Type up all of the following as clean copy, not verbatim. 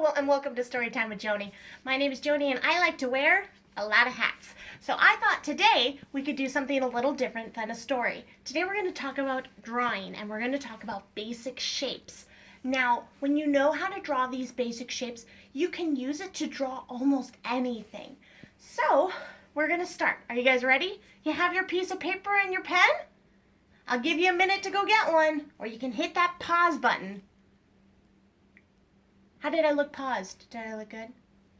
Hello and welcome to Storytime with Joni. My name is Joni and I like to wear a lot of hats. So I thought today we could do something a little different than a story. Today we're going to talk about drawing and we're going to talk about basic shapes. Now, when you know how to draw these basic shapes, you can use it to draw almost anything. So, we're going to start. Are you guys ready? You have your piece of paper and your pen? I'll give you a minute to go get one, or you can hit that pause button. How did I look paused? Did I look good?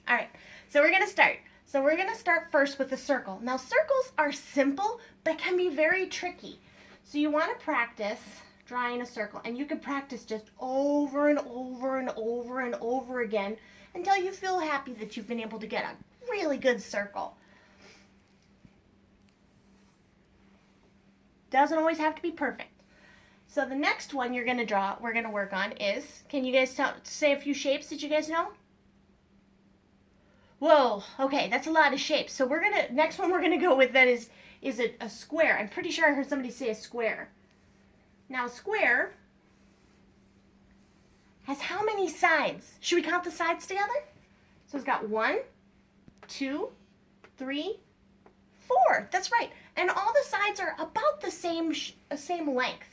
All right, so we're going to start. So we're going to start first with a circle. Now, circles are simple, but can be very tricky. So you want to practice drawing a circle, and you can practice just over and over and over and over again until you feel happy that you've been able to get a really good circle. Doesn't always have to be perfect. So the next one we're going to work on is, can you guys say a few shapes that you guys know? Whoa, okay, that's a lot of shapes. So next one we're going to go with then is a square. I'm pretty sure I heard somebody say a square. Now a square has how many sides? Should we count the sides together? So it's got 1, 2, 3, 4. That's right. And all the sides are about the same length.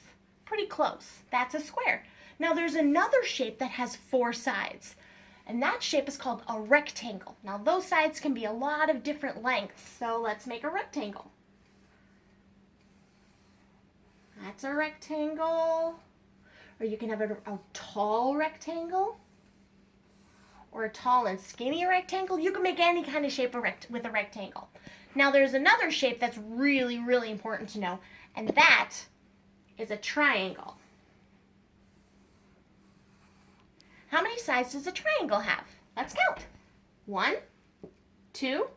Pretty close. That's a square. Now there's another shape that has 4 sides. And that shape is called a rectangle. Now those sides can be a lot of different lengths. So let's make a rectangle. That's a rectangle. Or you can have a tall rectangle. Or a tall and skinny rectangle. You can make any kind of shape with a rectangle. Now there's another shape that's really, really important to know. And that is a triangle. How many sides does a triangle have? Let's count. 1, 2,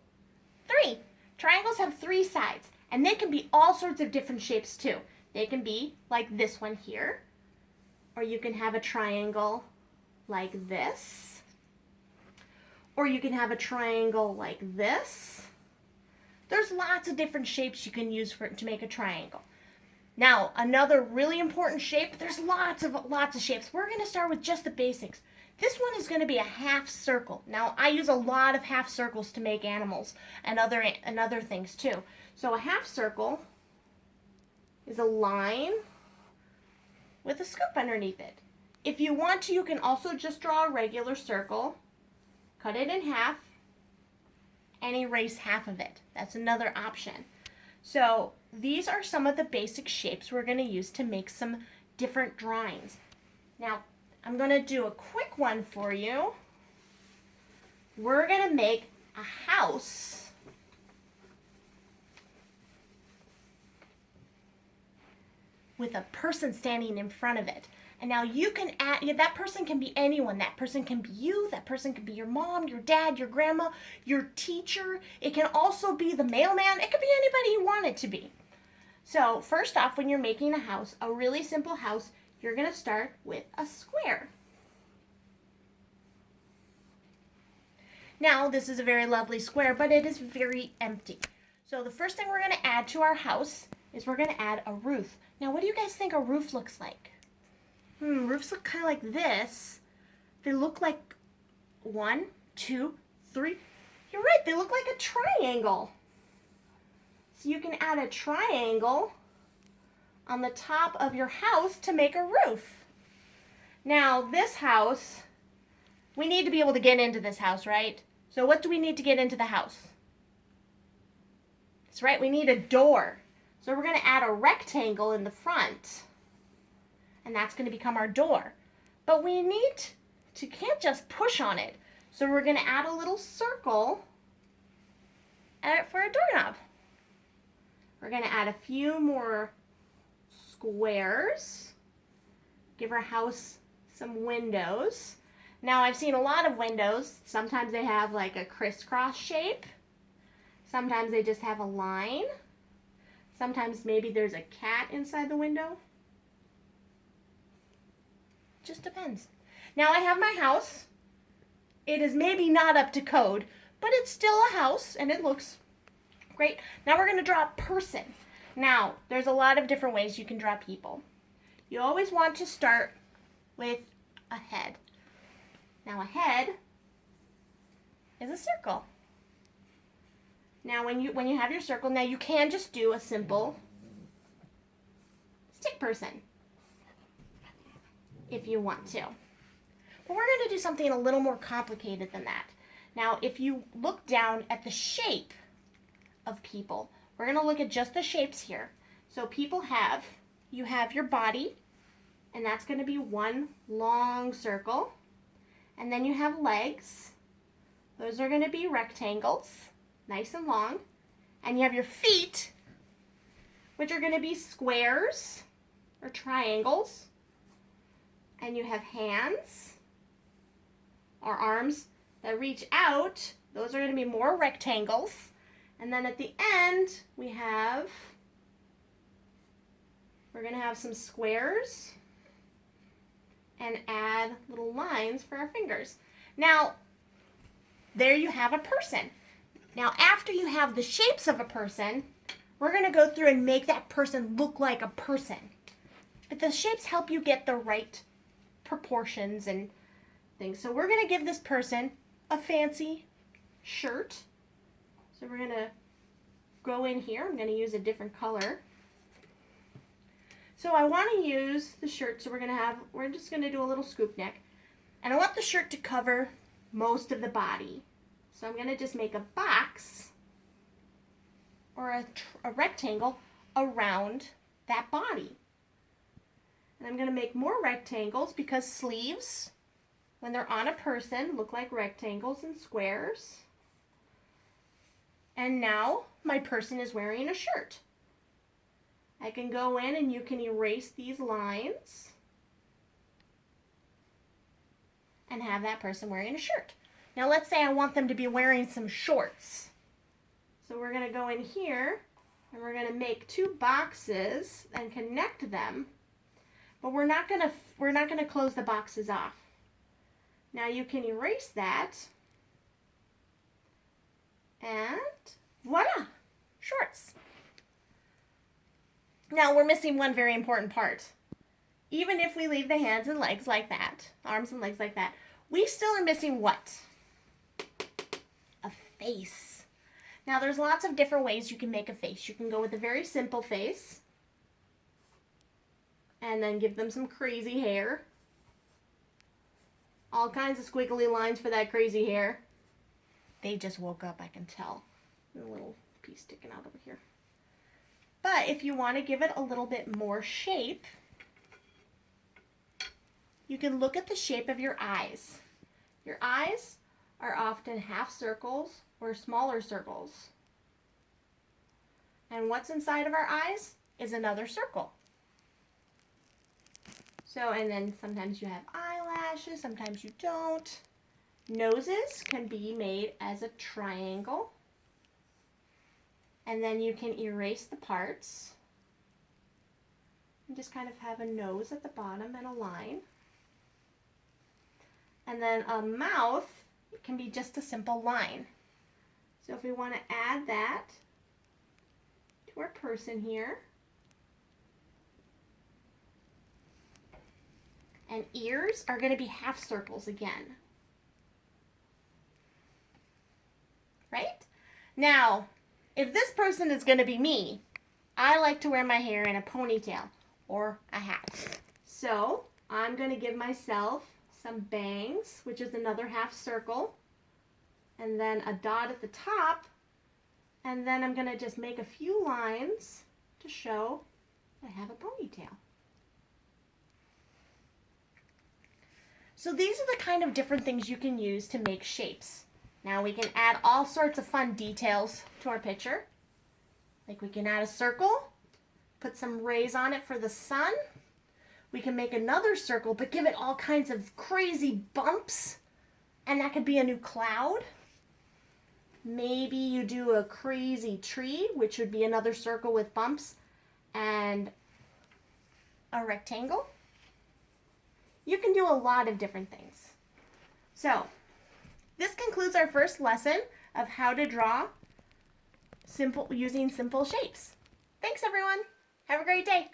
3. Triangles have 3 sides, and they can be all sorts of different shapes too. They can be like this one here, or you can have a triangle like this, or you can have a triangle like this. There's lots of different shapes you can use to make a triangle. Now, another really important shape, there's lots of shapes. We're going to start with just the basics. This one is going to be a half circle. Now, I use a lot of half circles to make animals and other things too. So a half circle is a line with a scoop underneath it. If you want to, you can also just draw a regular circle, cut it in half, and erase half of it. That's another option. So these are some of the basic shapes we're going to use to make some different drawings. Now, I'm going to do a quick one for you. We're going to make a house with a person standing in front of it. And now you can add, that person can be anyone. That person can be you, that person can be your mom, your dad, your grandma, your teacher. It can also be the mailman. It could be anybody you want it to be. So first off, when you're making a house, a really simple house, you're going to start with a square. Now, this is a very lovely square, but it is very empty. So the first thing we're going to add to our house is we're going to add a roof. Now, what do you guys think a roof looks like? Roofs look kind of like this. They look like 1, 2, 3. You're right, they look like a triangle. So you can add a triangle on the top of your house to make a roof. Now, this house, we need to be able to get into this house, right? So what do we need to get into the house? That's right, we need a door. So we're going to add a rectangle in the front. And that's going to become our door. But we can't just push on it. So we're going to add a little circle for a doorknob. We're going to add a few more squares. Give our house some windows. Now, I've seen a lot of windows. Sometimes they have like a crisscross shape. Sometimes they just have a line. Sometimes maybe there's a cat inside the window. Just depends. Now I have my house. It is maybe not up to code, but it's still a house and it looks great. Now we're going to draw a person. Now, there's a lot of different ways you can draw people. You always want to start with a head. Now a head is a circle. Now when you have your circle, now you can just do a simple stick person if you want to. But we're going to do something a little more complicated than that. Now, if you look down at the shape of people, we're going to look at just the shapes here. So you have your body, and that's going to be one long circle. And then you have legs. Those are going to be rectangles, nice and long. And you have your feet, which are going to be squares or triangles. And you have hands or arms that reach out. Those are going to be more rectangles. And then at the end, we're going to have some squares and add little lines for our fingers. Now, there you have a person. Now, after you have the shapes of a person, we're going to go through and make that person look like a person. But the shapes help you get the right proportions and things. So we're going to give this person a fancy shirt. So we're going to go in here. I'm going to use a different color. So I want to use the shirt, so we're just going to do a little scoop neck. And I want the shirt to cover most of the body. So I'm going to just make a box or a rectangle around that body. And I'm going to make more rectangles because sleeves, when they're on a person, look like rectangles and squares. And now my person is wearing a shirt. I can go in and you can erase these lines and have that person wearing a shirt. Now let's say I want them to be wearing some shorts. So we're going to go in here and we're going to make two boxes and connect them. But we're not going to close the boxes off. Now you can erase that. And voila, shorts. Now we're missing one very important part. Even if we leave the hands and legs like that, arms and legs like that, we still are missing what? A face. Now there's lots of different ways you can make a face. You can go with a very simple face and then give them some crazy hair. All kinds of squiggly lines for that crazy hair. They just woke up, I can tell. A little piece sticking out over here. But if you want to give it a little bit more shape, you can look at the shape of your eyes. Your eyes are often half circles or smaller circles. And what's inside of our eyes is another circle. So, and then sometimes you have eyelashes, sometimes you don't. Noses can be made as a triangle. And then you can erase the parts and just kind of have a nose at the bottom and a line. And then a mouth can be just a simple line. So if we want to add that to our person here. And ears are going to be half circles again. Right? Now, if this person is going to be me, I like to wear my hair in a ponytail or a hat. So I'm going to give myself some bangs, which is another half circle, and then a dot at the top, and then I'm going to just make a few lines to show I have a ponytail. So these are the kind of different things you can use to make shapes. Now we can add all sorts of fun details to our picture. Like we can add a circle, put some rays on it for the sun. We can make another circle, but give it all kinds of crazy bumps. And that could be a new cloud. Maybe you do a crazy tree, which would be another circle with bumps and a rectangle. You can do a lot of different things. So, this concludes our first lesson of how to draw using simple shapes. Thanks, everyone. Have a great day.